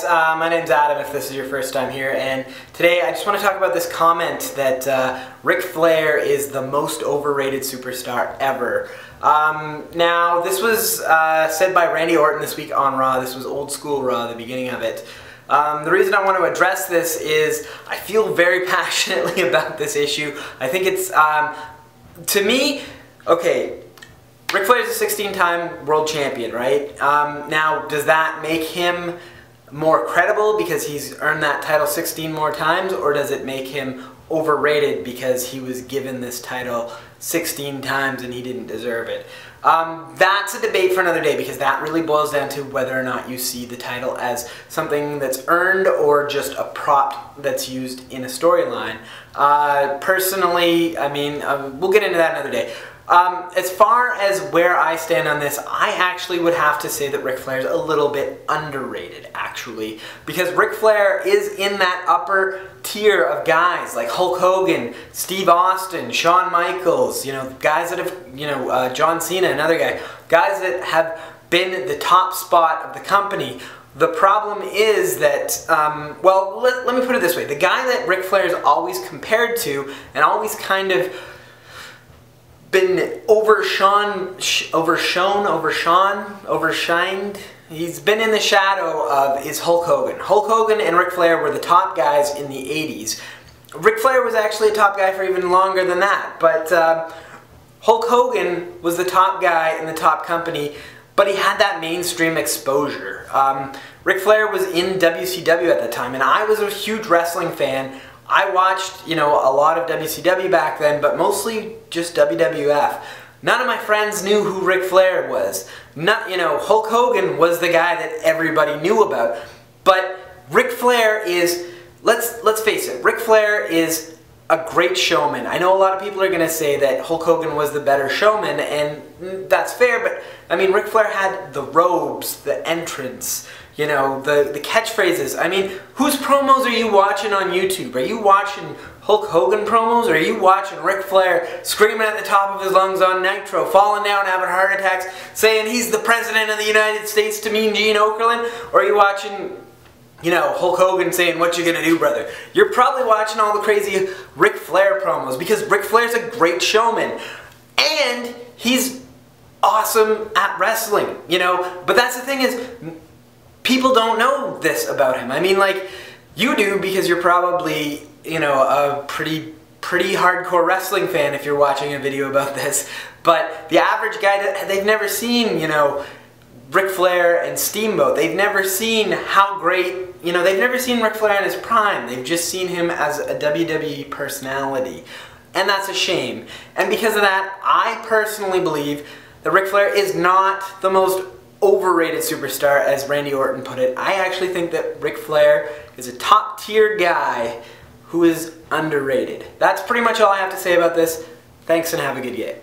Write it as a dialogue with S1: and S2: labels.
S1: guys, my name's Adam if this is your first time here, and today I just want to talk about this comment that Ric Flair is the most overrated superstar ever. Now, this was said by Randy Orton this week on Raw. This was old school Raw, the beginning of it. The reason I want to address this is I feel very passionately about this issue. I think it's, to me, okay, Ric Flair is a 16-time world champion, right? Now, does that make him more credible because he's earned that title 16 more times, or does it make him overrated because he was given this title 16 times and he didn't deserve it? That's a debate for another day, because that really boils down to whether or not you see the title as something that's earned or just a prop that's used in a storyline. Personally, I mean, we'll get into that another day. As far as where I stand on this, I actually would have to say that Ric Flair's a little bit underrated, actually, because Ric Flair is in that upper tier of guys like Hulk Hogan, Steve Austin, Shawn Michaels, you know, guys that have, you know, John Cena, another guy, guys that have been the top spot of the company. The problem is that, well, let me put it this way, the guy that Ric Flair is always compared to and always kind of been overshined. He's been in the shadow of is Hulk Hogan. Hulk Hogan and Ric Flair were the top guys in the 80s. Ric Flair was actually a top guy for even longer than that, but Hulk Hogan was the top guy in the top company, but he had that mainstream exposure. Ric Flair was in WCW at the time, and I was a huge wrestling fan. I watched, you know, a lot of WCW back then, but mostly just WWF. None of my friends knew who Ric Flair was. Not, you know, Hulk Hogan was the guy that everybody knew about. But Ric Flair is, let's face it, Ric Flair is a great showman. I know a lot of people are going to say that Hulk Hogan was the better showman, and that's fair, but I mean, Ric Flair had the robes, the entrance, you know, the catchphrases. I mean, whose promos are you watching on YouTube? Are you watching Hulk Hogan promos, or are you watching Ric Flair screaming at the top of his lungs on Nitro, falling down, having heart attacks, saying he's the President of the United States to Mean Gene Okerlund? Or are you watching, you know, Hulk Hogan saying, "What you gonna do, brother?" You're probably watching all the crazy Ric Flair promos, because Ric Flair's a great showman. And he's awesome at wrestling, you know? But that's the thing is, people don't know this about him. I mean, like, you do because you're probably, you know, a pretty hardcore wrestling fan if you're watching a video about this. But the average guy, they've never seen, you know, Ric Flair and Steamboat. They've never seen how great, you know, they've never seen Ric Flair in his prime. They've just seen him as a WWE personality. And that's a shame. And because of that, I personally believe that Ric Flair is not the most overrated superstar, as Randy Orton put it. I actually think that Ric Flair is a top tier guy who is underrated. That's pretty much all I have to say about this. Thanks and have a good day.